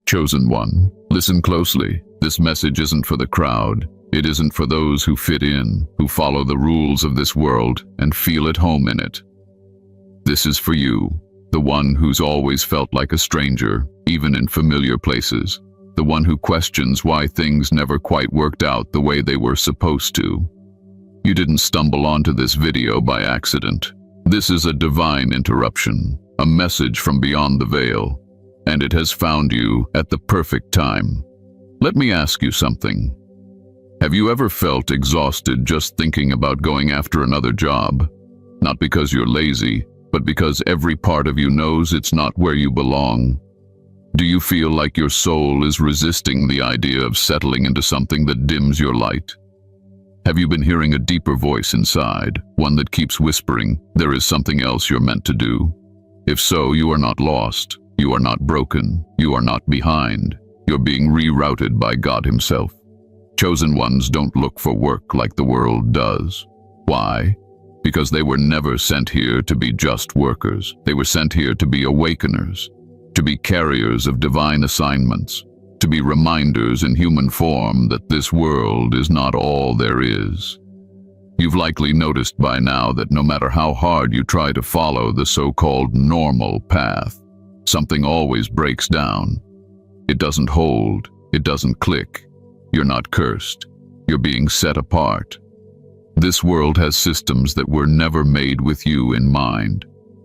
Chosen one, listen closely. This message isn't for the crowd. It isn't for those who fit in, who follow the rules of this world and feel at home in it. This is for you, the one who's always felt like a stranger, even in familiar places. The one who questions why things never quite worked out the way they were supposed to. You didn't stumble onto this video by accident. This is a divine interruption, a message from beyond the veil, and it has found you at the perfect time. Let me ask you something. Have you ever felt exhausted just thinking about going after another job? Not because you're lazy, but because every part of you knows it's not where you belong. Do you feel like your soul is resisting the idea of settling into something that dims your light? Have you been hearing a deeper voice inside, one that keeps whispering, there is something else you're meant to do? If so, you are not lost. You are not broken. You are not behind. You're being rerouted by God Himself. Chosen ones don't look for work like the world does. Why? Because they were never sent here to be just workers. They were sent here to be awakeners, to be carriers of divine assignments, to be reminders in human form that this world is not all there is. You've likely noticed by now that no matter how hard you try to follow the so-called normal path, something always breaks down. It doesn't hold. It doesn't click. You're not cursed. You're being set apart. This world has systems that were never made with you in mind.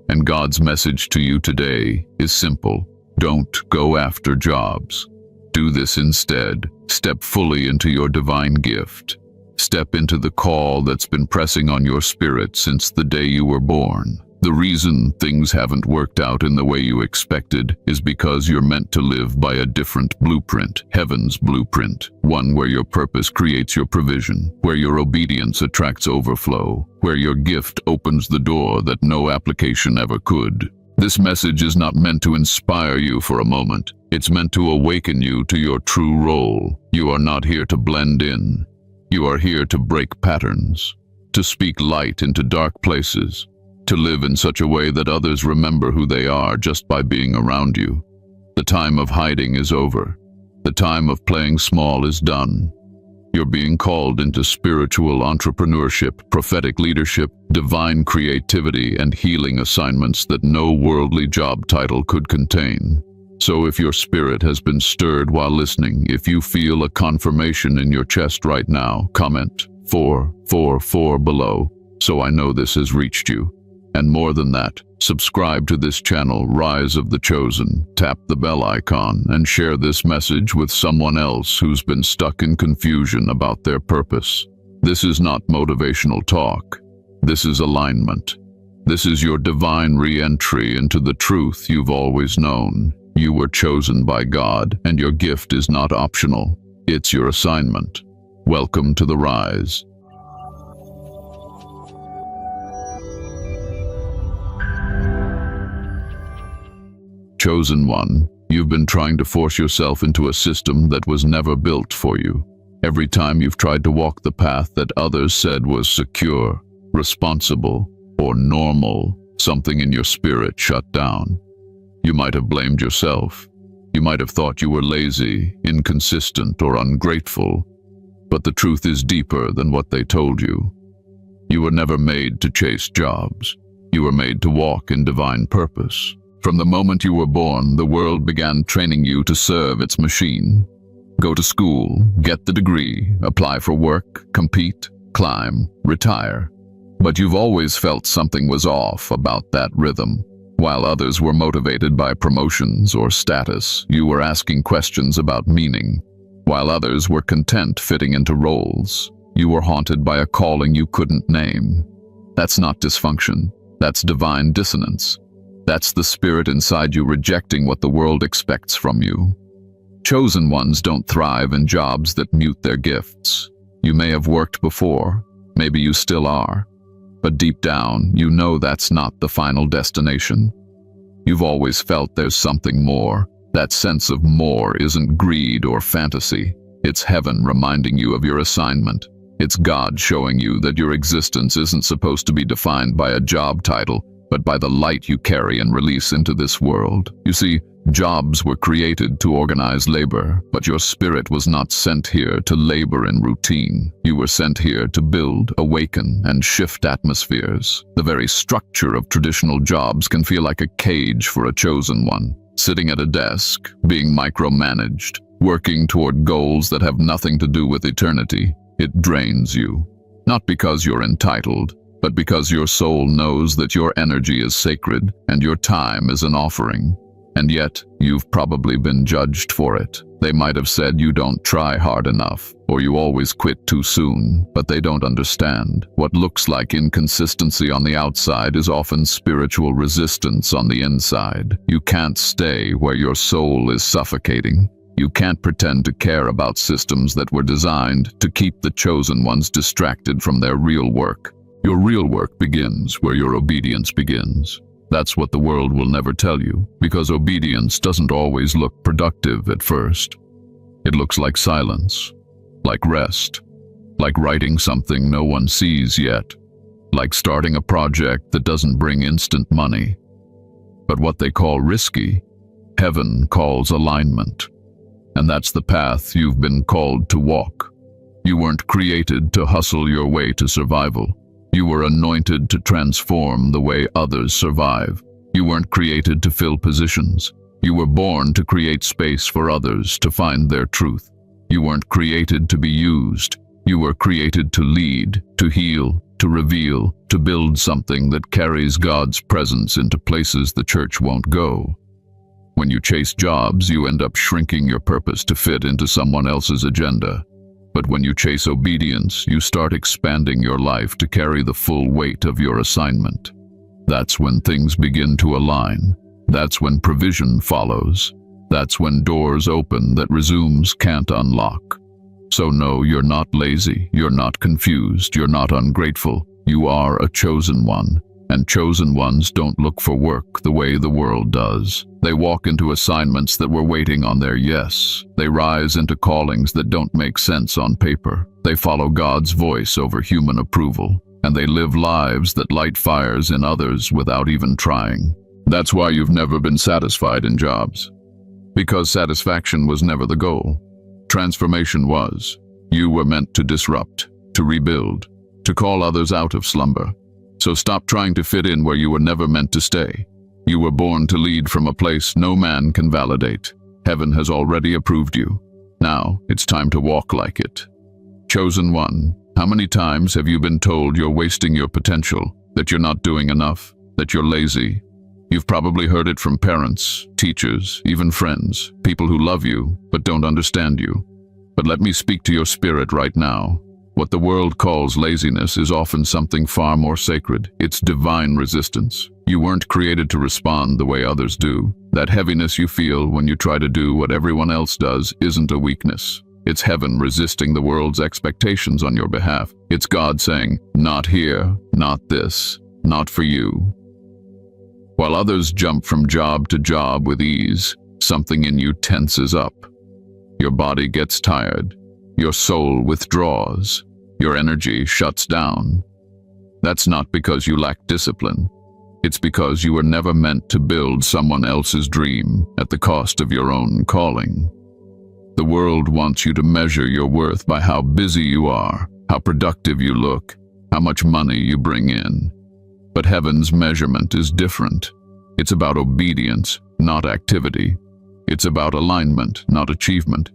And God's message to you today is simple. Don't go after jobs. Do this instead. Step fully into your divine gift. Step into the call that's been pressing on your spirit since the day you were born. The reason things haven't worked out in the way you expected is because you're meant to live by a different blueprint, heaven's blueprint, one where your purpose creates your provision, where your obedience attracts overflow, where your gift opens the door that no application ever could. This message is not meant to inspire you for a moment. It's meant to awaken you to your true role. You are not here to blend in. You are here to break patterns, to speak light into dark places, to live in such a way that others remember who they are just by being around you. The time of hiding is over. The time of playing small is done. You're being called into spiritual entrepreneurship, prophetic leadership, divine creativity, and healing assignments that no worldly job title could contain. So if your spirit has been stirred while listening, if you feel a confirmation in your chest right now, comment 444 below, so I know this has reached you. And more than that, subscribe to this channel, Rise of the Chosen, tap the bell icon, and share this message with someone else who's been stuck in confusion about their purpose. This is not motivational talk. This is alignment. This is your divine re-entry into the truth you've always known. You were chosen by God, and your gift is not optional. It's your assignment. Welcome to the Rise. Chosen one, you've been trying to force yourself into a system that was never built for you. Every time you've tried to walk the path that others said was secure, responsible, or normal, something in your spirit shut down. You might have blamed yourself. You might have thought you were lazy, inconsistent, or ungrateful. But the truth is deeper than what they told you. You were never made to chase jobs. You were made to walk in divine purpose. From the moment you were born, the world began training you to serve its machine. Go to school, get the degree, apply for work, compete, climb, retire. But you've always felt something was off about that rhythm. While others were motivated by promotions or status, you were asking questions about meaning. While others were content fitting into roles, you were haunted by a calling you couldn't name. That's not dysfunction. That's divine dissonance. That's the spirit inside you rejecting what the world expects from you. Chosen ones don't thrive in jobs that mute their gifts. You may have worked before, maybe you still are, but deep down, you know that's not the final destination. You've always felt there's something more. That sense of more isn't greed or fantasy. It's heaven reminding you of your assignment. It's God showing you that your existence isn't supposed to be defined by a job title. but by the light you carry and release into this world. You see, jobs were created to organize labor, but your spirit was not sent here to labor in routine. You were sent here to build, awaken, and shift atmospheres. The very structure of traditional jobs can feel like a cage for a chosen one. Sitting at a desk, being micromanaged, working toward goals that have nothing to do with eternity, it drains you. Not because you're entitled, but because your soul knows that your energy is sacred and your time is an offering. And yet, you've probably been judged for it. They might have said you don't try hard enough, or you always quit too soon, but they don't understand. What looks like inconsistency on the outside is often spiritual resistance on the inside. You can't stay where your soul is suffocating. You can't pretend to care about systems that were designed to keep the chosen ones distracted from their real work. Your real work begins where your obedience begins. That's what the world will never tell you, because obedience doesn't always look productive at first. It looks like silence, like rest, like writing something no one sees yet, like starting a project that doesn't bring instant money. But what they call risky, heaven calls alignment. And that's the path you've been called to walk. You weren't created to hustle your way to survival. You were anointed to transform the way others survive. You weren't created to fill positions. You were born to create space for others to find their truth. You weren't created to be used. You were created to lead, to heal, to reveal, to build something that carries God's presence into places the church won't go. When you chase jobs, you end up shrinking your purpose to fit into someone else's agenda. But when you chase obedience, you start expanding your life to carry the full weight of your assignment. That's when things begin to align. That's when provision follows. That's when doors open that resumes can't unlock. So no, you're not lazy, you're not confused, you're not ungrateful. You are a chosen one. And chosen ones don't look for work the way the world does. They walk into assignments that were waiting on their yes. They rise into callings that don't make sense on paper. They follow God's voice over human approval. And they live lives that light fires in others without even trying. That's why you've never been satisfied in jobs. Because satisfaction was never the goal. Transformation was. You were meant to disrupt, to rebuild, to call others out of slumber. So stop trying to fit in where you were never meant to stay. You were born to lead from a place no man can validate. Heaven has already approved you. Now it's time to walk like it. Chosen one, how many times have you been told you're wasting your potential, that you're not doing enough, that you're lazy? You've probably heard it from parents, teachers, even friends, people who love you but don't understand you. But let me speak to your spirit right now. What the world calls laziness is often something far more sacred. It's divine resistance. You weren't created to respond the way others do. That heaviness you feel when you try to do what everyone else does isn't a weakness. It's heaven resisting the world's expectations on your behalf. It's God saying, not here, not this, not for you. While others jump from job to job with ease, something in you tenses up. Your body gets tired. Your soul withdraws. Your energy shuts down. That's not because you lack discipline. It's because you were never meant to build someone else's dream at the cost of your own calling. The world wants you to measure your worth by how busy you are, how productive you look, how much money you bring in. But heaven's measurement is different. It's about obedience, not activity. It's about alignment, not achievement.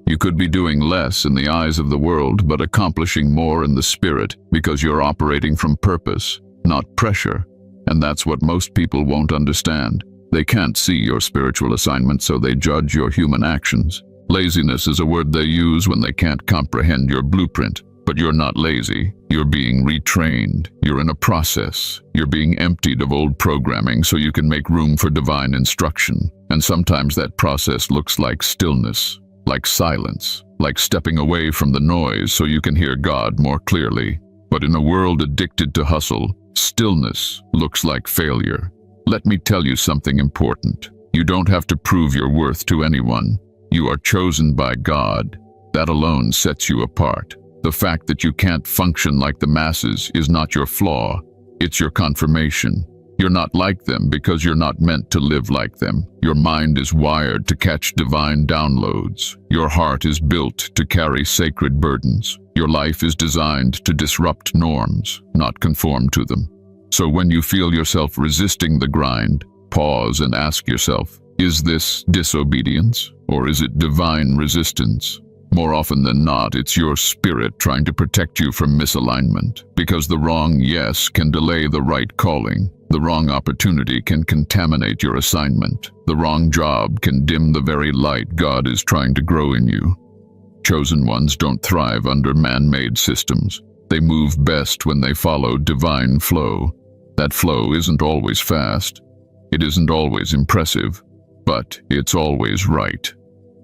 You could be doing less in the eyes of the world, but accomplishing more in the spirit because you're operating from purpose, not pressure. And that's what most people won't understand. They can't see your spiritual assignment, so they judge your human actions. Laziness is a word they use when they can't comprehend your blueprint. But you're not lazy. You're being retrained. You're in a process. You're being emptied of old programming so you can make room for divine instruction. And sometimes that process looks like stillness, like silence, like stepping away from the noise so you can hear God more clearly. But in a world addicted to hustle, stillness looks like failure. Let me tell you something important. You don't have to prove your worth to anyone. You are chosen by God. That alone sets you apart. The fact that you can't function like the masses is not your flaw. It's your confirmation. You're not like them because you're not meant to live like them. Your mind is wired to catch divine downloads. Your heart is built to carry sacred burdens. Your life is designed to disrupt norms, not conform to them. So when you feel yourself resisting the grind, pause and ask yourself, is this disobedience or is it divine resistance? More often than not, it's your spirit trying to protect you from misalignment, because the wrong yes can delay the right calling. The wrong opportunity can contaminate your assignment. The wrong job can dim the very light God is trying to grow in you. Chosen ones don't thrive under man-made systems. They move best when they follow divine flow. That flow isn't always fast. It isn't always impressive, but it's always right.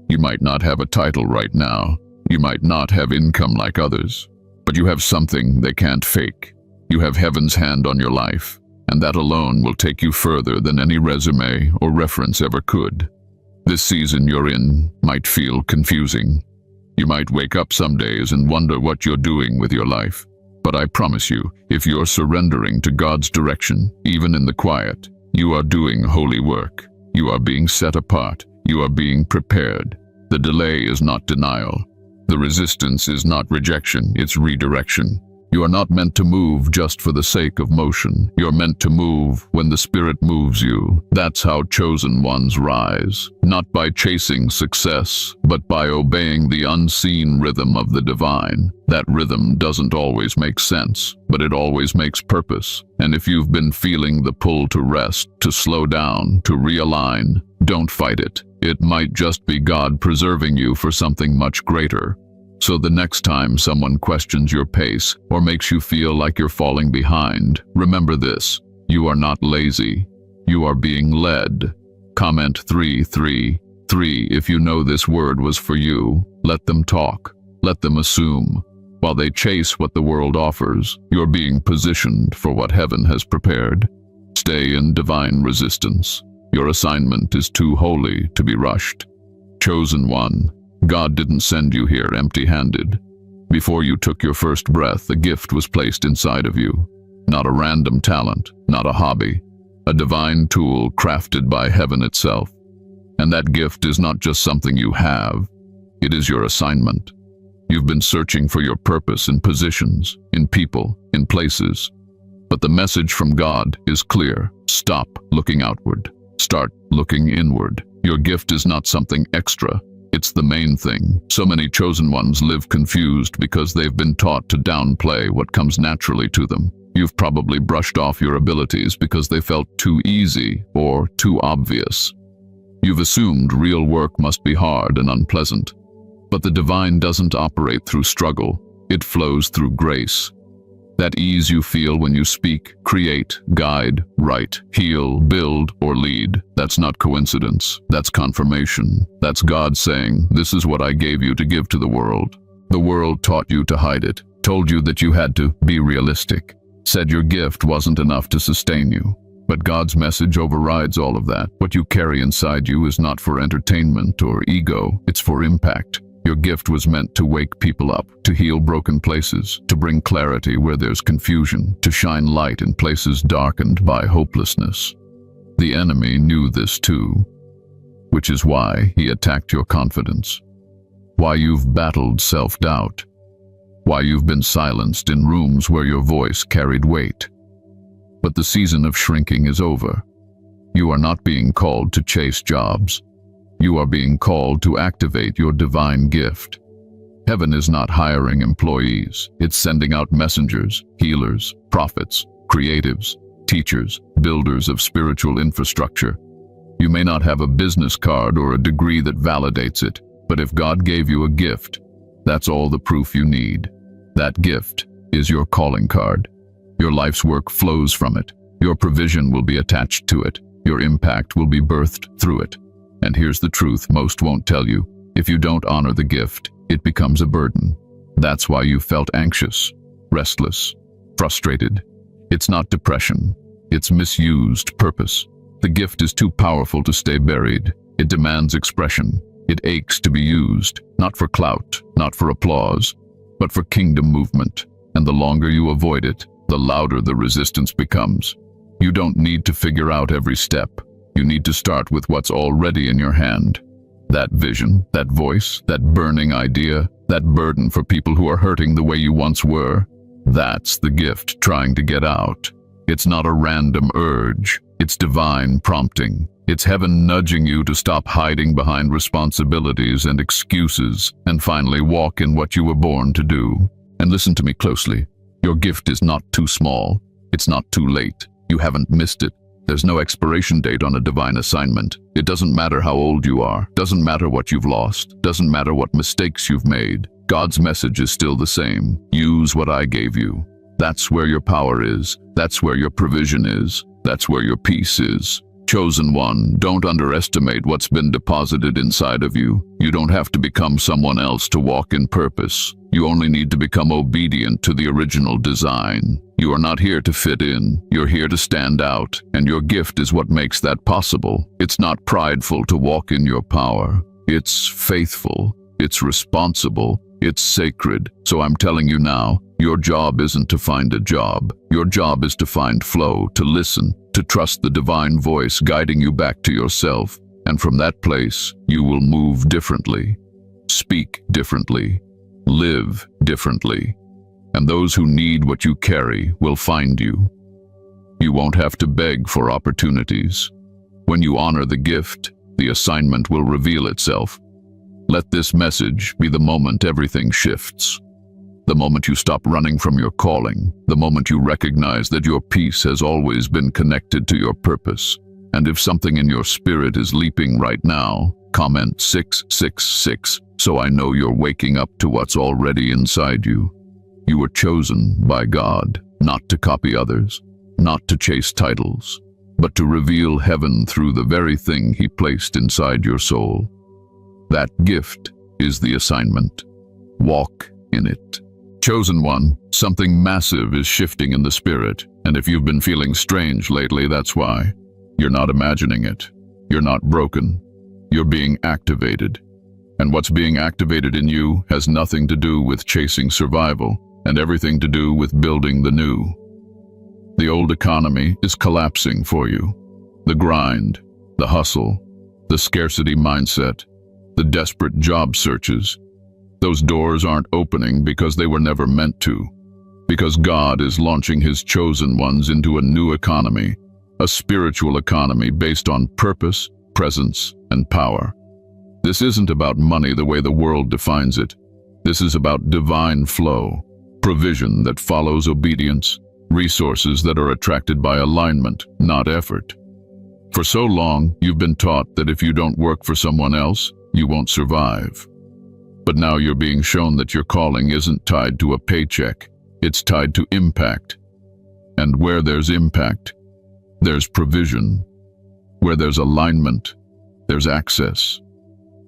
You might not have a title right now. You might not have income like others, but you have something they can't fake. You have heaven's hand on your life, and that alone will take you further than any resume or reference ever could. This season you're in might feel confusing. You might wake up some days and wonder what you're doing with your life. But I promise you, if you're surrendering to God's direction, even in the quiet, you are doing holy work. You are being set apart. You are being prepared. The delay is not denial. The resistance is not rejection, it's redirection. You are not meant to move just for the sake of motion. You're meant to move when the Spirit moves you. That's how chosen ones rise, not by chasing success, but by obeying the unseen rhythm of the divine. That rhythm doesn't always make sense, but it always makes purpose. And if you've been feeling the pull to rest, to slow down, to realign, don't fight it. It might just be God preserving you for something much greater. So the next time someone questions your pace or makes you feel like you're falling behind, remember this: you are not lazy. You are being led. Comment 333 if you know this word was for you. Let them talk. Let them assume. While they chase what the world offers, you're being positioned for what heaven has prepared. Stay in divine resistance. Your assignment is too holy to be rushed. Chosen one, God didn't send you here empty-handed. Before you took your first breath, a gift was placed inside of you. Not a random talent, not a hobby. A divine tool crafted by heaven itself. And that gift is not just something you have. It is your assignment. You've been searching for your purpose in positions, in people, in places. But the message from God is clear. Stop looking outward. Start looking inward. Your gift is not something extra. It's the main thing. So many chosen ones live confused because they've been taught to downplay what comes naturally to them. You've probably brushed off your abilities because they felt too easy or too obvious. You've assumed real work must be hard and unpleasant. But the divine doesn't operate through struggle. It flows through grace. That ease you feel when you speak, create, guide, write, heal, build, or lead, that's not coincidence. That's confirmation. That's God saying, this is what I gave you to give to the world. The world taught you to hide it, told you that you had to be realistic, said your gift wasn't enough to sustain you. But God's message overrides all of that. What you carry inside you is not for entertainment or ego, it's for impact. Your gift was meant to wake people up, to heal broken places, to bring clarity where there's confusion, to shine light in places darkened by hopelessness. The enemy knew this too, which is why he attacked your confidence, why you've battled self-doubt, why you've been silenced in rooms where your voice carried weight. But the season of shrinking is over. You are not being called to chase jobs. You are being called to activate your divine gift. Heaven is not hiring employees. It's sending out messengers, healers, prophets, creatives, teachers, builders of spiritual infrastructure. You may not have a business card or a degree that validates it, but if God gave you a gift, that's all the proof you need. That gift is your calling card. Your life's work flows from it. Your provision will be attached to it. Your impact will be birthed through it. And here's the truth most won't tell you. If you don't honor the gift, it becomes a burden. That's why you felt anxious, restless, frustrated. It's not depression. It's misused purpose. The gift is too powerful to stay buried. It demands expression. It aches to be used, not for clout, not for applause, but for kingdom movement. And the longer you avoid it, the louder the resistance becomes. You don't need to figure out every step. You need to start with what's already in your hand. That vision, that voice, that burning idea, that burden for people who are hurting the way you once were. That's the gift trying to get out. It's not a random urge. It's divine prompting. It's heaven nudging you to stop hiding behind responsibilities and excuses and finally walk in what you were born to do. And listen to me closely. Your gift is not too small. It's not too late. You haven't missed it. There's no expiration date on a divine assignment. It doesn't matter how old you are. Doesn't matter what you've lost. Doesn't matter what mistakes you've made. God's message is still the same. Use what I gave you. That's where your power is. That's where your provision is. That's where your peace is. Chosen one, don't underestimate what's been deposited inside of you. You don't have to become someone else to walk in purpose. You only need to become obedient to the original design. You are not here to fit in. You're here to stand out, and your gift is what makes that possible. It's not prideful to walk in your power. It's faithful. It's responsible. It's sacred. So I'm telling you now, your job isn't to find a job. Your job is to find flow, to listen, to trust the divine voice guiding you back to yourself. And from that place, you will move differently, speak differently, live differently. And those who need what you carry will find you. You won't have to beg for opportunities. When you honor the gift, the assignment will reveal itself. Let this message be the moment everything shifts. The moment you stop running from your calling, the moment you recognize that your peace has always been connected to your purpose. And if something in your spirit is leaping right now, comment 666 so I know you're waking up to what's already inside you. You were chosen by God, not to copy others, not to chase titles, but to reveal heaven through the very thing He placed inside your soul. That gift is the assignment. Walk in it. Chosen one, something massive is shifting in the spirit, and if you've been feeling strange lately, that's why. You're not imagining it. You're not broken. You're being activated. And what's being activated in you has nothing to do with chasing survival, and everything to do with building the new. The old economy is collapsing for you. The grind, the hustle, the scarcity mindset, the desperate job searches. Those doors aren't opening because they were never meant to. Because God is launching His chosen ones into a new economy, a spiritual economy based on purpose, presence, and power. This isn't about money the way the world defines it. This is about divine flow, provision that follows obedience, resources that are attracted by alignment, not effort. For so long, you've been taught that if you don't work for someone else, you won't survive. But now you're being shown that your calling isn't tied to a paycheck. It's tied to impact. And where there's impact, there's provision. Where there's alignment, there's access.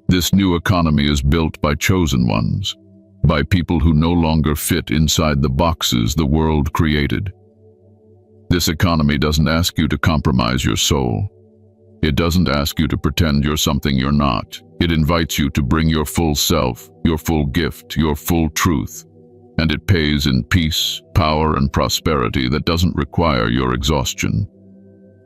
This new economy is built by chosen ones, by people who no longer fit inside the boxes the world created. This economy doesn't ask you to compromise your soul. It doesn't ask you to pretend you're something you're not. It invites you to bring your full self, your full gift, your full truth. And it pays in peace, power, and prosperity that doesn't require your exhaustion.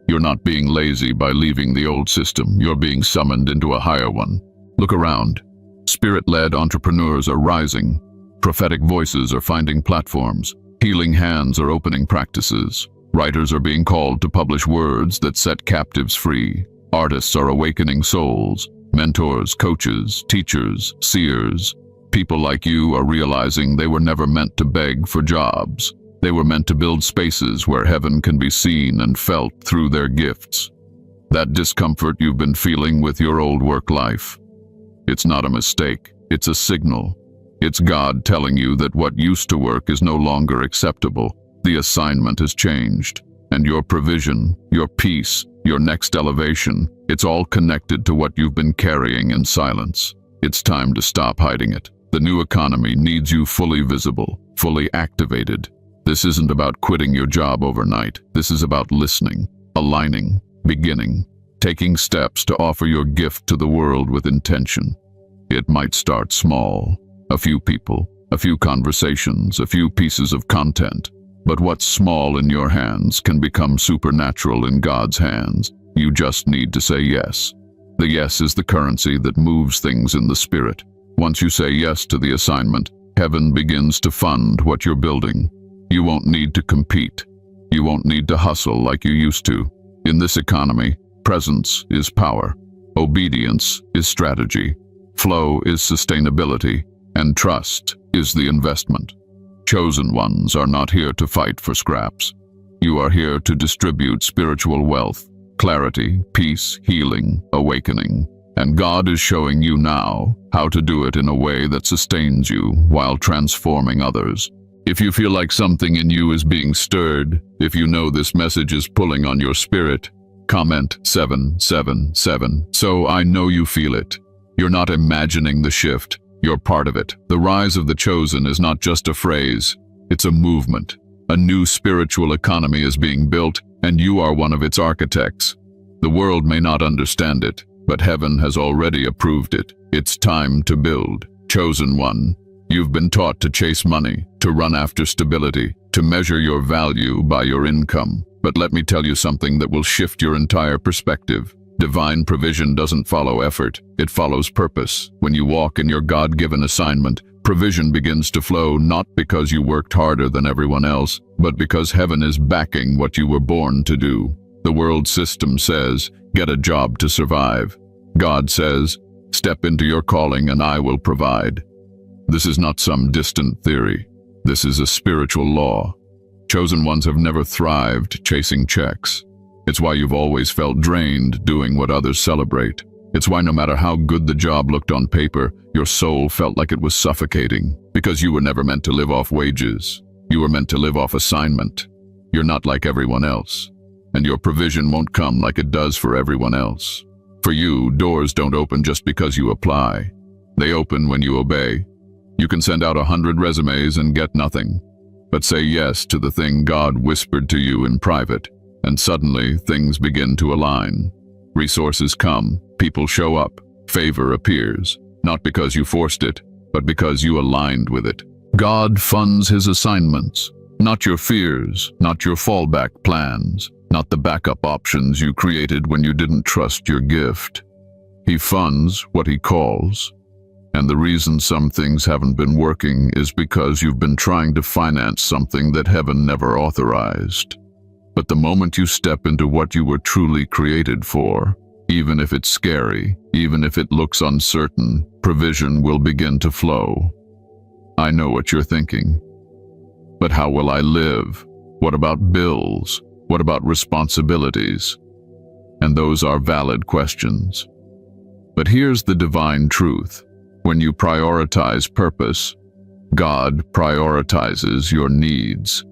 You're not being lazy by leaving the old system. You're being summoned into a higher one. Look around. Spirit-led entrepreneurs are rising. Prophetic voices are finding platforms. Healing hands are opening practices. Writers are being called to publish words that set captives free. Artists are awakening souls. Mentors, coaches, teachers, seers. People like you are realizing they were never meant to beg for jobs. They were meant to build spaces where heaven can be seen and felt through their gifts. That discomfort you've been feeling with your old work life, it's not a mistake. It's a signal. It's God telling you that what used to work is no longer acceptable. The assignment has changed, and your provision, your peace, your next elevation, it's all connected to what you've been carrying in silence. It's time to stop hiding it. The new economy needs you fully visible, fully activated. This isn't about quitting your job overnight. This is about listening, aligning, beginning, taking steps to offer your gift to the world with intention. It might start small, a few people, a few conversations, a few pieces of content. But what's small in your hands can become supernatural in God's hands. You just need to say yes. The yes is the currency that moves things in the spirit. Once you say yes to the assignment, heaven begins to fund what you're building. You won't need to compete. You won't need to hustle like you used to. In this economy, presence is power. Obedience is strategy. Flow is sustainability. And trust is the investment. Chosen ones are not here to fight for scraps. You are here to distribute spiritual wealth, clarity, peace, healing, awakening. And God is showing you now how to do it in a way that sustains you while transforming others. If you feel like something in you is being stirred, if you know this message is pulling on your spirit, comment 777. So I know you feel it. You're not imagining the shift. You're part of it. The rise of the chosen is not just a phrase. It's a movement. A new spiritual economy is being built, and you are one of its architects. The world may not understand it, but heaven has already approved it. It's time to build. Chosen one, you've been taught to chase money, to run after stability, to measure your value by your income. But let me tell you something that will shift your entire perspective. Divine provision doesn't follow effort, it follows purpose. When you walk in your God-given assignment, provision begins to flow not because you worked harder than everyone else, but because heaven is backing what you were born to do. The world system says, get a job to survive. God says, step into your calling and I will provide. This is not some distant theory. This is a spiritual law. Chosen ones have never thrived chasing checks. It's why you've always felt drained doing what others celebrate. It's why no matter how good the job looked on paper, your soul felt like it was suffocating. Because you were never meant to live off wages. You were meant to live off assignment. You're not like everyone else. And your provision won't come like it does for everyone else. For you, doors don't open just because you apply. They open when you obey. You can send out 100 resumes and get nothing. But say yes to the thing God whispered to you in private. And suddenly, things begin to align. Resources come, people show up, favor appears, not because you forced it, but because you aligned with it. God funds his assignments, not your fears, not your fallback plans, not the backup options you created when you didn't trust your gift. He funds what he calls. And the reason some things haven't been working is because you've been trying to finance something that heaven never authorized. But the moment you step into what you were truly created for, even if it's scary, even if it looks uncertain, provision will begin to flow. I know what you're thinking. But how will I live? What about bills? What about responsibilities? And those are valid questions. But here's the divine truth. When you prioritize purpose, God prioritizes your needs.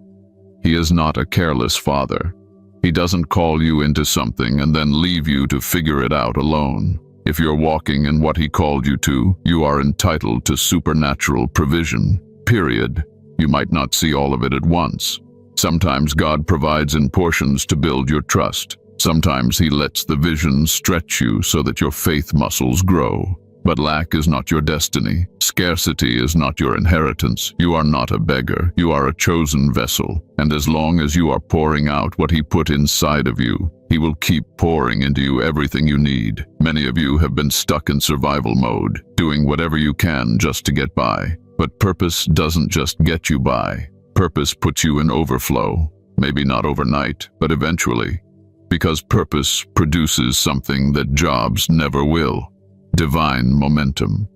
He is not a careless father. He doesn't call you into something and then leave you to figure it out alone. If you're walking in what he called you to, you are entitled to supernatural provision, period. You might not see all of it at once. Sometimes God provides in portions to build your trust. Sometimes he lets the vision stretch you so that your faith muscles grow. But lack is not your destiny. Scarcity is not your inheritance. You are not a beggar. You are a chosen vessel. And as long as you are pouring out what he put inside of you, he will keep pouring into you everything you need. Many of you have been stuck in survival mode, doing whatever you can just to get by. But purpose doesn't just get you by. Purpose puts you in overflow. Maybe not overnight, but eventually. Because purpose produces something that jobs never will. Divine momentum.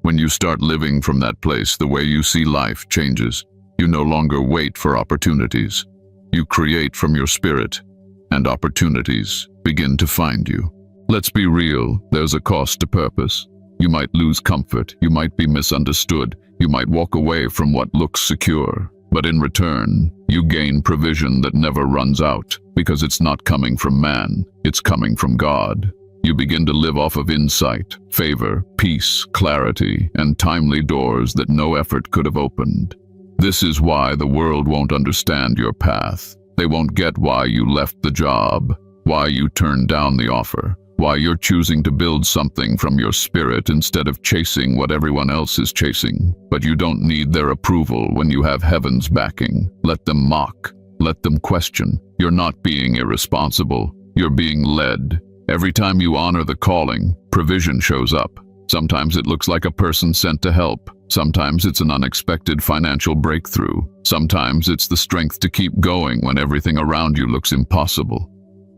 When you start living from that place, the way you see life changes. You no longer wait for opportunities. You create from your spirit, and opportunities begin to find you. Let's be real, there's a cost to purpose. You might lose comfort, you might be misunderstood, you might walk away from what looks secure. But in return, you gain provision that never runs out, because it's not coming from man, it's coming from God. You begin to live off of insight, favor, peace, clarity, and timely doors that no effort could have opened. This is why the world won't understand your path. They won't get why you left the job, why you turned down the offer, why you're choosing to build something from your spirit instead of chasing what everyone else is chasing. But you don't need their approval when you have heaven's backing. Let them mock. Let them question. You're not being irresponsible. You're being led. Every time you honor the calling, provision shows up. Sometimes it looks like a person sent to help. Sometimes it's an unexpected financial breakthrough. Sometimes it's the strength to keep going when everything around you looks impossible.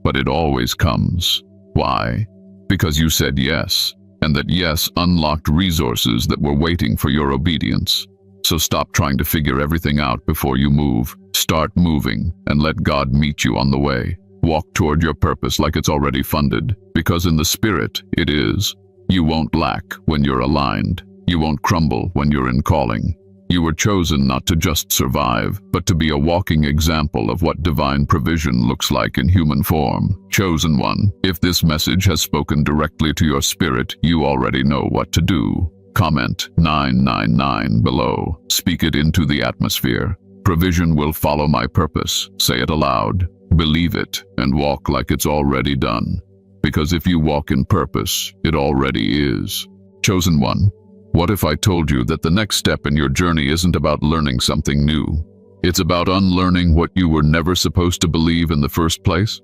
But it always comes. Why? Because you said yes, and that yes unlocked resources that were waiting for your obedience. So stop trying to figure everything out before you move. Start moving and let God meet you on the way. Walk toward your purpose like it's already funded, because in the spirit it is. You won't lack when you're aligned. You won't crumble when you're in calling. You were chosen not to just survive, but to be a walking example of what divine provision looks like in human form. Chosen one, if this message has spoken directly to your spirit, you already know what to do. Comment 999 below. Speak it into the atmosphere. Provision will follow my purpose. Say it aloud. Believe it and walk like it's already done. Because if you walk in purpose, it already is. Chosen one, what if I told you that the next step in your journey isn't about learning something new? It's about unlearning what you were never supposed to believe in the first place?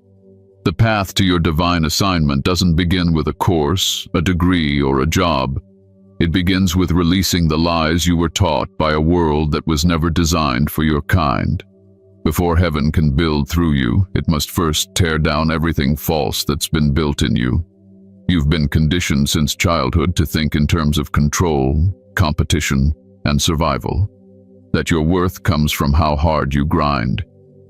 The path to your divine assignment doesn't begin with a course, a degree, or a job. It begins with releasing the lies you were taught by a world that was never designed for your kind. Before heaven can build through you, it must first tear down everything false that's been built in you. You've been conditioned since childhood to think in terms of control, competition, and survival. That your worth comes from how hard you grind.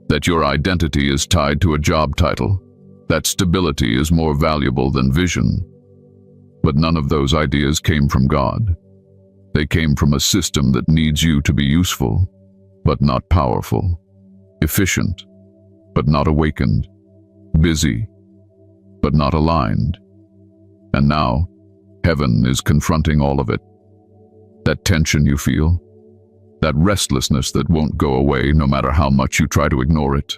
That your identity is tied to a job title. That stability is more valuable than vision. But none of those ideas came from God. They came from a system that needs you to be useful, but not powerful. Efficient, but not awakened. Busy, but not aligned. And now, heaven is confronting all of it. That tension you feel, that restlessness that won't go away no matter how much you try to ignore it,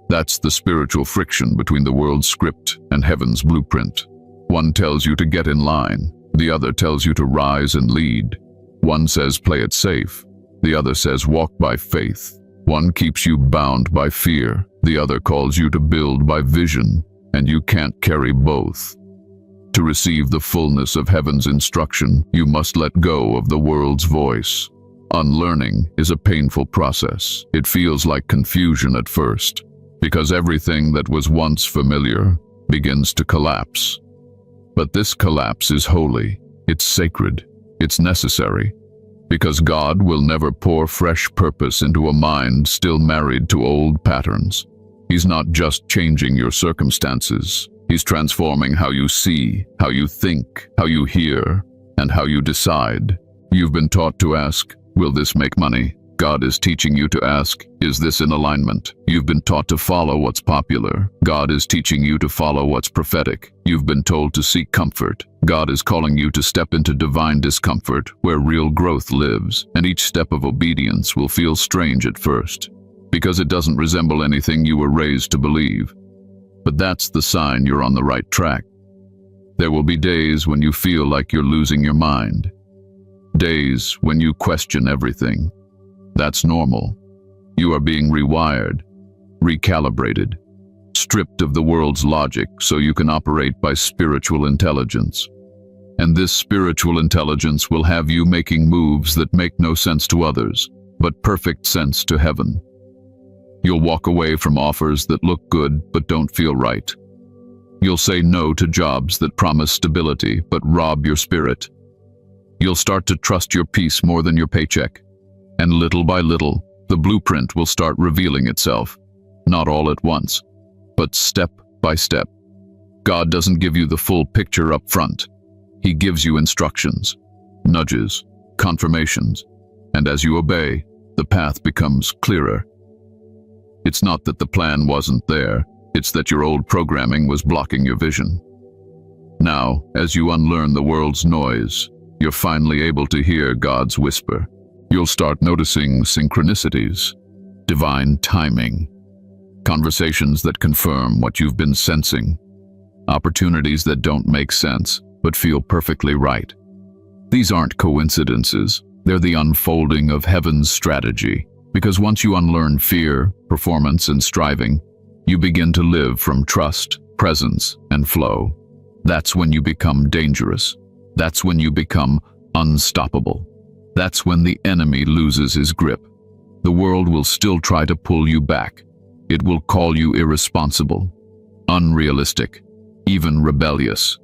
that's the spiritual friction between the world's script and heaven's blueprint. One tells you to get in line, the other tells you to rise and lead. One says play it safe, the other says walk by faith. One keeps you bound by fear, the other calls you to build by vision, and you can't carry both. To receive the fullness of heaven's instruction, you must let go of the world's voice. Unlearning is a painful process. It feels like confusion at first, because everything that was once familiar begins to collapse. But this collapse is holy, it's sacred, it's necessary, because God will never pour fresh purpose into a mind still married to old patterns. He's not just changing your circumstances. He's transforming how you see, how you think, how you hear, and how you decide. You've been taught to ask, will this make money? God is teaching you to ask, is this in alignment? You've been taught to follow what's popular. God is teaching you to follow what's prophetic. You've been told to seek comfort. God is calling you to step into divine discomfort, where real growth lives, and each step of obedience will feel strange at first, because it doesn't resemble anything you were raised to believe. But that's the sign you're on the right track. There will be days when you feel like you're losing your mind. Days when you question everything. That's normal. You are being rewired, recalibrated, stripped of the world's logic so you can operate by spiritual intelligence. And this spiritual intelligence will have you making moves that make no sense to others, but perfect sense to heaven. You'll walk away from offers that look good but don't feel right. You'll say no to jobs that promise stability but rob your spirit. You'll start to trust your peace more than your paycheck. And little by little, the blueprint will start revealing itself. Not all at once, but step by step. God doesn't give you the full picture up front. He gives you instructions, nudges, confirmations, and as you obey, the path becomes clearer. It's not that the plan wasn't there, it's that your old programming was blocking your vision. Now, as you unlearn the world's noise, you're finally able to hear God's whisper. You'll start noticing synchronicities, divine timing, conversations that confirm what you've been sensing, opportunities that don't make sense, but feel perfectly right. These aren't coincidences, they're the unfolding of heaven's strategy. Because once you unlearn fear, performance, and striving, you begin to live from trust, presence, and flow. That's when you become dangerous. That's when you become unstoppable. That's when the enemy loses his grip. The world will still try to pull you back. It will call you irresponsible, unrealistic, even rebellious.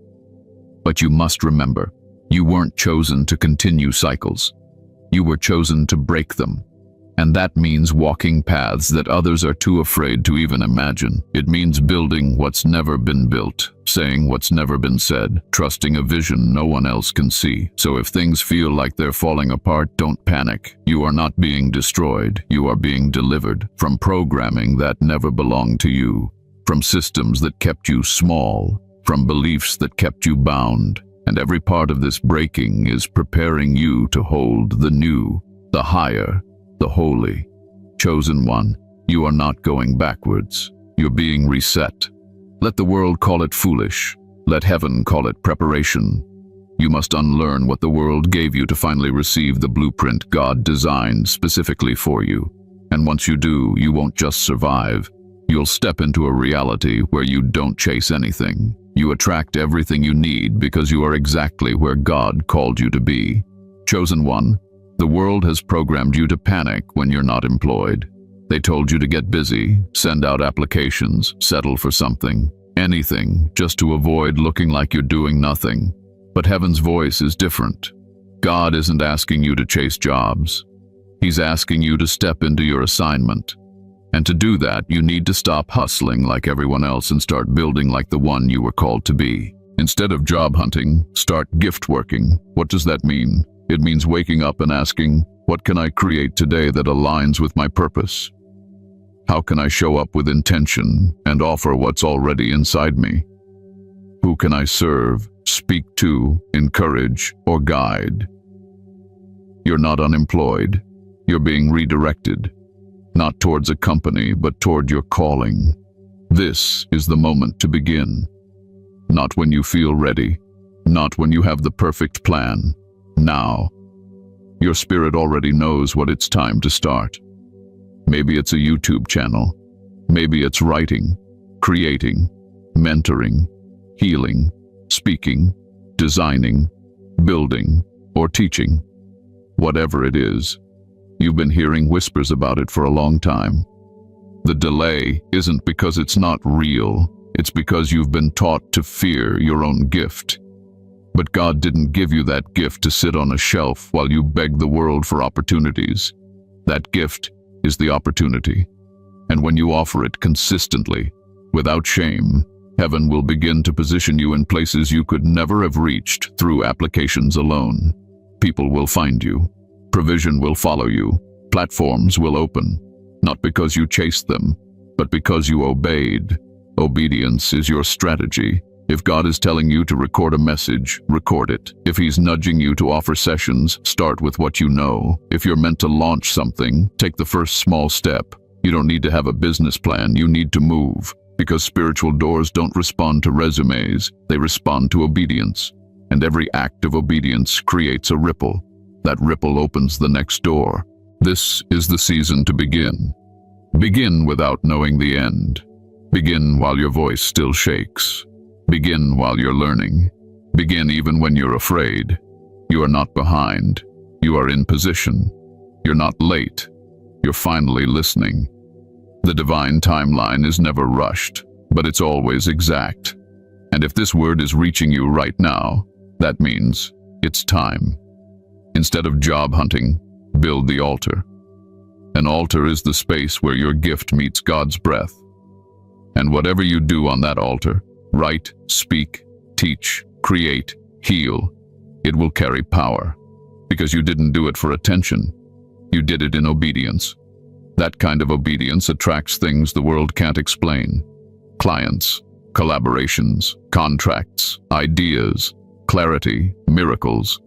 But you must remember, you weren't chosen to continue cycles. You were chosen to break them. And that means walking paths that others are too afraid to even imagine. It means building what's never been built, saying what's never been said, trusting a vision no one else can see. So if things feel like they're falling apart, don't panic. You are not being destroyed. You are being delivered from programming that never belonged to you, from systems that kept you small, from beliefs that kept you bound. And every part of this breaking is preparing you to hold the new, the higher, the holy. Chosen one, you are not going backwards. You're being reset. Let the world call it foolish. Let heaven call it preparation. You must unlearn what the world gave you to finally receive the blueprint God designed specifically for you. And once you do, you won't just survive. You'll step into a reality where you don't chase anything. You attract everything you need because you are exactly where God called you to be. Chosen one, the world has programmed you to panic when you're not employed. They told you to get busy, send out applications, settle for something, anything, just to avoid looking like you're doing nothing. But heaven's voice is different. God isn't asking you to chase jobs. He's asking you to step into your assignment. And to do that, you need to stop hustling like everyone else and start building like the one you were called to be. Instead of job hunting, start gift working. What does that mean? It means waking up and asking, what can I create today that aligns with my purpose? How can I show up with intention and offer what's already inside me? Who can I serve, speak to, encourage, or guide? You're not unemployed. You're being redirected. Not towards a company, but toward your calling. This is the moment to begin. Not when you feel ready. Not when you have the perfect plan. Now. Your spirit already knows what it's time to start. Maybe it's a YouTube channel. Maybe it's writing, creating, mentoring, healing, speaking, designing, building, or teaching. Whatever it is, you've been hearing whispers about it for a long time. The delay isn't because it's not real. It's because you've been taught to fear your own gift. But God didn't give you that gift to sit on a shelf while you beg the world for opportunities. That gift is the opportunity. And when you offer it consistently, without shame, heaven will begin to position you in places you could never have reached through applications alone. People will find you. Provision will follow you. Platforms will open. Not because you chased them, but because you obeyed. Obedience is your strategy. If God is telling you to record a message, record it. If He's nudging you to offer sessions, start with what you know. If you're meant to launch something, take the first small step. You don't need to have a business plan, you need to move. Because spiritual doors don't respond to resumes, they respond to obedience. And every act of obedience creates a ripple. That ripple opens the next door. This is the season to begin. Begin without knowing the end. Begin while your voice still shakes. Begin while you're learning. Begin even when you're afraid. You are not behind. You are in position. You're not late. You're finally listening. The divine timeline is never rushed, but it's always exact. And if this word is reaching you right now, that means it's time. Instead of job hunting, build the altar. An altar is the space where your gift meets God's breath. And whatever you do on that altar, write, speak, teach, create, heal, it will carry power. Because you didn't do it for attention. You did it in obedience. That kind of obedience attracts things the world can't explain. Clients, collaborations, contracts, ideas, clarity, miracles.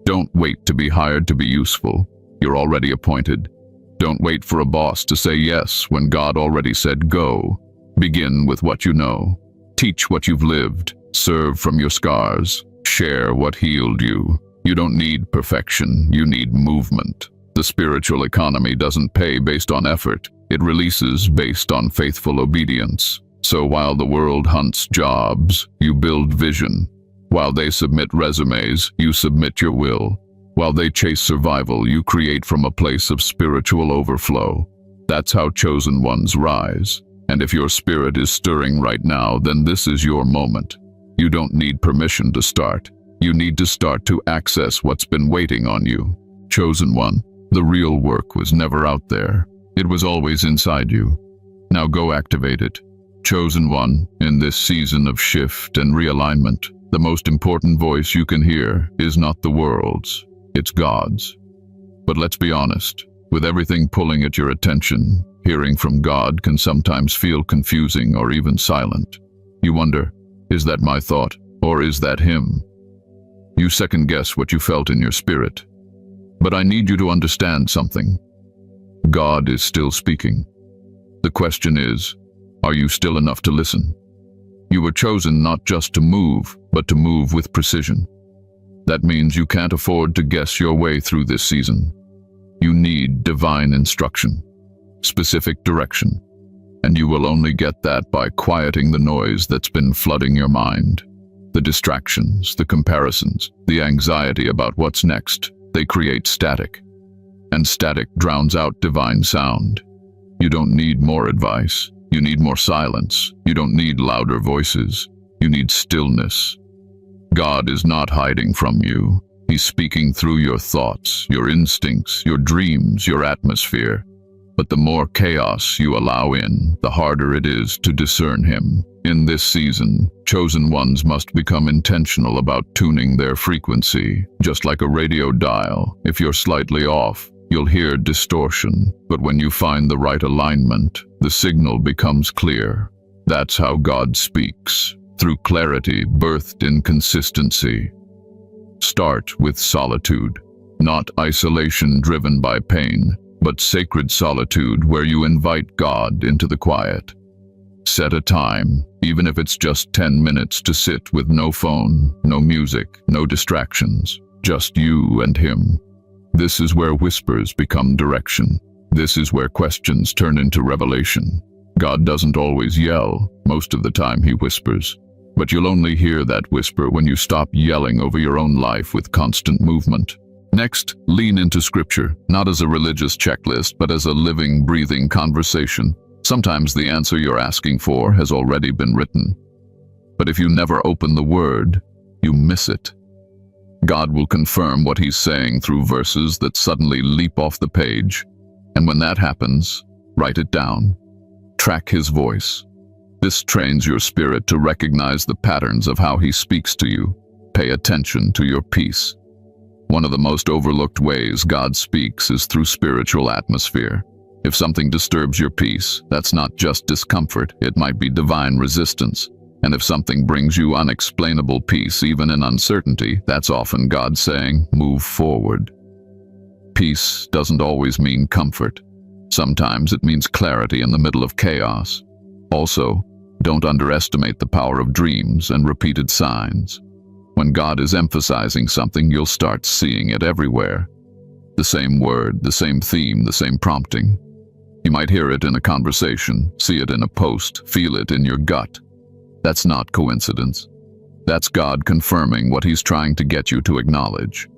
Don't wait to be hired to be useful. You're already appointed. Don't wait for a boss to say yes when God already said go. Begin with what you know. Teach what you've lived, serve from your scars, share what healed you. You don't need perfection, you need movement. The spiritual economy doesn't pay based on effort, it releases based on faithful obedience. So while the world hunts jobs, you build vision. While they submit resumes, you submit your will. While they chase survival, you create from a place of spiritual overflow. That's how chosen ones rise. And if your spirit is stirring right now, then this is your moment. You don't need permission to start. You need to start to access what's been waiting on you. Chosen one, the real work was never out there. It was always inside you. Now go activate it. Chosen one, in this season of shift and realignment, the most important voice you can hear is not the world's, it's God's. But let's be honest, with everything pulling at your attention, hearing from God can sometimes feel confusing or even silent. You wonder, is that my thought, or is that Him? You second guess what you felt in your spirit. But I need you to understand something. God is still speaking. The question is, are you still enough to listen? You were chosen not just to move, but to move with precision. That means you can't afford to guess your way through this season. You need divine instruction, specific direction, and you will only get that by quieting the noise that's been flooding your mind. The distractions, the comparisons, the anxiety about what's next, they create static. And static drowns out divine sound. You don't need more advice. You need more silence. You don't need louder voices. You need stillness. God is not hiding from you. He's speaking through your thoughts, your instincts, your dreams, your atmosphere. But the more chaos you allow in, the harder it is to discern Him. In this season, chosen ones must become intentional about tuning their frequency. Just like a radio dial, if you're slightly off, you'll hear distortion. But when you find the right alignment, the signal becomes clear. That's how God speaks, through clarity birthed in consistency. Start with solitude, not isolation driven by pain, but sacred solitude where you invite God into the quiet. Set a time, even if it's just 10 minutes, to sit with no phone, no music, no distractions, just you and Him. This is where whispers become direction. This is where questions turn into revelation. God doesn't always yell. Most of the time He whispers. But you'll only hear that whisper when you stop yelling over your own life with constant movement. Next, lean into Scripture, not as a religious checklist, but as a living, breathing conversation. Sometimes the answer you're asking for has already been written. But if you never open the Word, you miss it. God will confirm what He's saying through verses that suddenly leap off the page. And when that happens, write it down. Track His voice. This trains your spirit to recognize the patterns of how He speaks to you. Pay attention to your peace. One of the most overlooked ways God speaks is through spiritual atmosphere. If something disturbs your peace, that's not just discomfort, it might be divine resistance. And if something brings you unexplainable peace, even in uncertainty, that's often God saying, move forward. Peace doesn't always mean comfort. Sometimes it means clarity in the middle of chaos. Also, don't underestimate the power of dreams and repeated signs. When God is emphasizing something, you'll start seeing it everywhere. The same word, the same theme, the same prompting. You might hear it in a conversation, see it in a post, feel it in your gut. That's not coincidence. That's God confirming what He's trying to get you to acknowledge.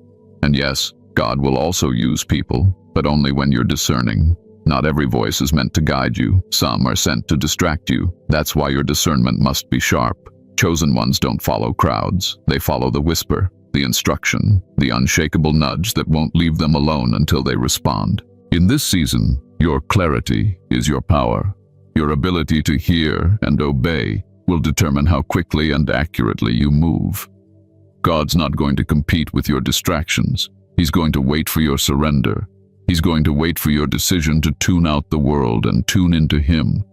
And yes, God will also use people, but only when you're discerning. Not every voice is meant to guide you. Some are sent to distract you. That's why your discernment must be sharp. Chosen ones don't follow crowds. They follow the whisper, the instruction, the unshakable nudge that won't leave them alone until they respond. In this season, your clarity is your power. Your ability to hear and obey will determine how quickly and accurately you move. God's not going to compete with your distractions. He's going to wait for your surrender. He's going to wait for your decision to tune out the world and tune into Him.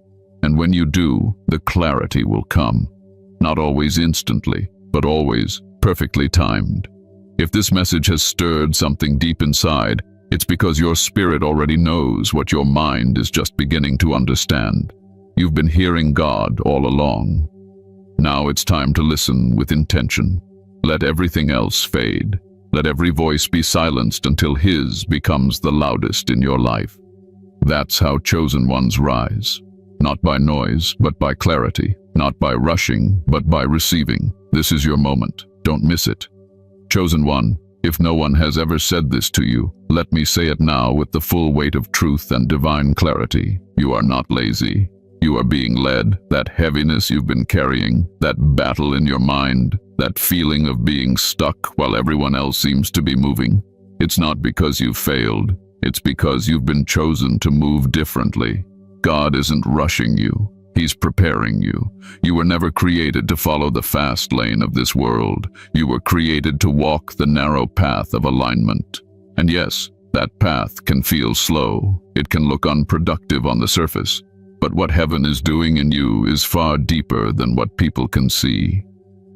And when you do, the clarity will come. Not always instantly, but always perfectly timed. If this message has stirred something deep inside, it's because your spirit already knows what your mind is just beginning to understand. You've been hearing God all along. Now it's time to listen with intention. Let everything else fade. Let every voice be silenced until His becomes the loudest in your life. That's how chosen ones rise. Not by noise, but by clarity. Not by rushing, but by receiving. This is your moment. Don't miss it. Chosen one, if no one has ever said this to you, let me say it now with the full weight of truth and divine clarity. You are not lazy. You are being led. That heaviness you've been carrying, that battle in your mind, that feeling of being stuck while everyone else seems to be moving. It's not because you've failed. It's because you've been chosen to move differently. God isn't rushing you. He's preparing you. You were never created to follow the fast lane of this world. You were created to walk the narrow path of alignment. And yes, that path can feel slow. It can look unproductive on the surface. But what heaven is doing in you is far deeper than what people can see.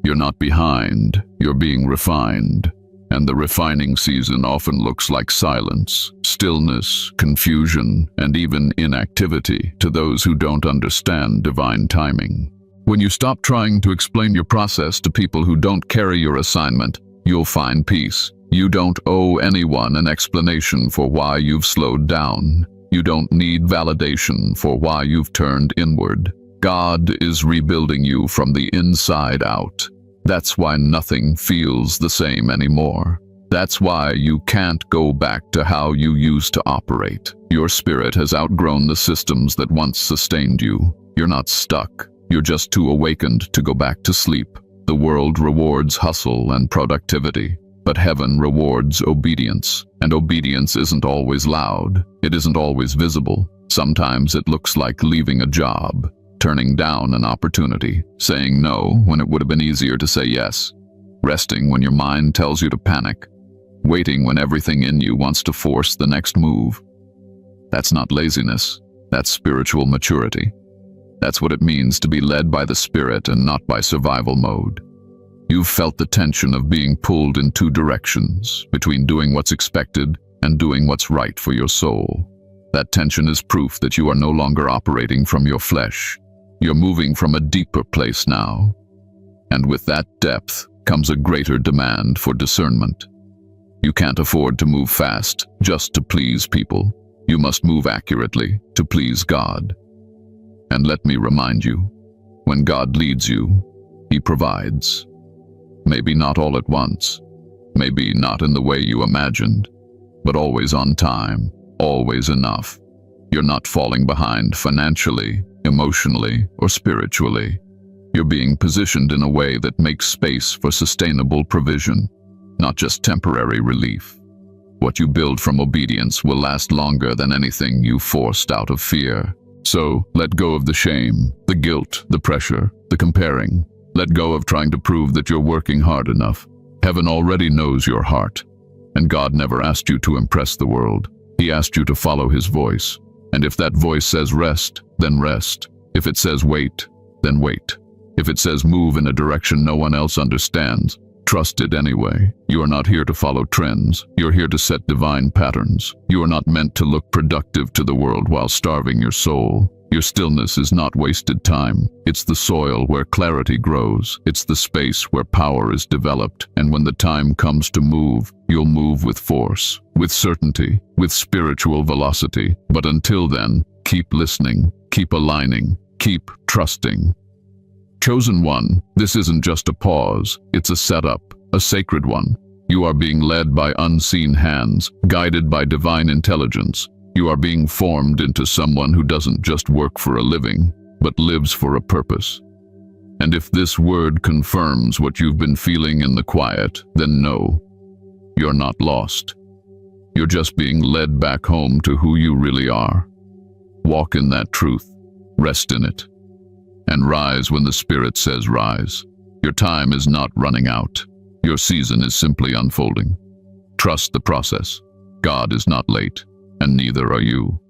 You're not behind. You're being refined. And the refining season often looks like silence, stillness, confusion, and even inactivity to those who don't understand divine timing. When you stop trying to explain your process to people who don't carry your assignment, you'll find peace. You don't owe anyone an explanation for why you've slowed down. You don't need validation for why you've turned inward. God is rebuilding you from the inside out. That's why nothing feels the same anymore. That's why you can't go back to how you used to operate. Your spirit has outgrown the systems that once sustained you. You're not stuck. You're just too awakened to go back to sleep. The world rewards hustle and productivity, but heaven rewards obedience. And obedience isn't always loud. It isn't always visible. Sometimes it looks like leaving a job, turning down an opportunity, saying no when it would have been easier to say yes, resting when your mind tells you to panic, waiting when everything in you wants to force the next move. That's not laziness. That's spiritual maturity. That's what it means to be led by the Spirit and not by survival mode. You've felt the tension of being pulled in two directions, between doing what's expected and doing what's right for your soul. That tension is proof that you are no longer operating from your flesh. You're moving from a deeper place now. And with that depth comes a greater demand for discernment. You can't afford to move fast just to please people. You must move accurately to please God. And let me remind you, when God leads you, He provides. Maybe not all at once, maybe not in the way you imagined, but always on time, always enough. You're not falling behind financially, emotionally, or spiritually. You're being positioned in a way that makes space for sustainable provision, not just temporary relief. What you build from obedience will last longer than anything you forced out of fear. So, let go of the shame, the guilt, the pressure, the comparing. Let go of trying to prove that you're working hard enough. Heaven already knows your heart. And God never asked you to impress the world. He asked you to follow His voice. And if that voice says rest, then rest. If it says wait, then wait. If it says move in a direction no one else understands, trust it anyway. You are not here to follow trends. You're here to set divine patterns. You are not meant to look productive to the world while starving your soul. Your stillness is not wasted time. It's the soil where clarity grows. It's the space where power is developed. And when the time comes to move, you'll move with force, with certainty, with spiritual velocity. But until then, keep listening, keep aligning, keep trusting. Chosen one, this isn't just a pause. It's a setup, a sacred one. You are being led by unseen hands, guided by divine intelligence. You are being formed into someone who doesn't just work for a living, but lives for a purpose. And if this word confirms what you've been feeling in the quiet, then know, you're not lost. You're just being led back home to who you really are. Walk in that truth, rest in it, and rise when the Spirit says rise. Your time is not running out. Your season is simply unfolding. Trust the process. God is not late, and neither are you.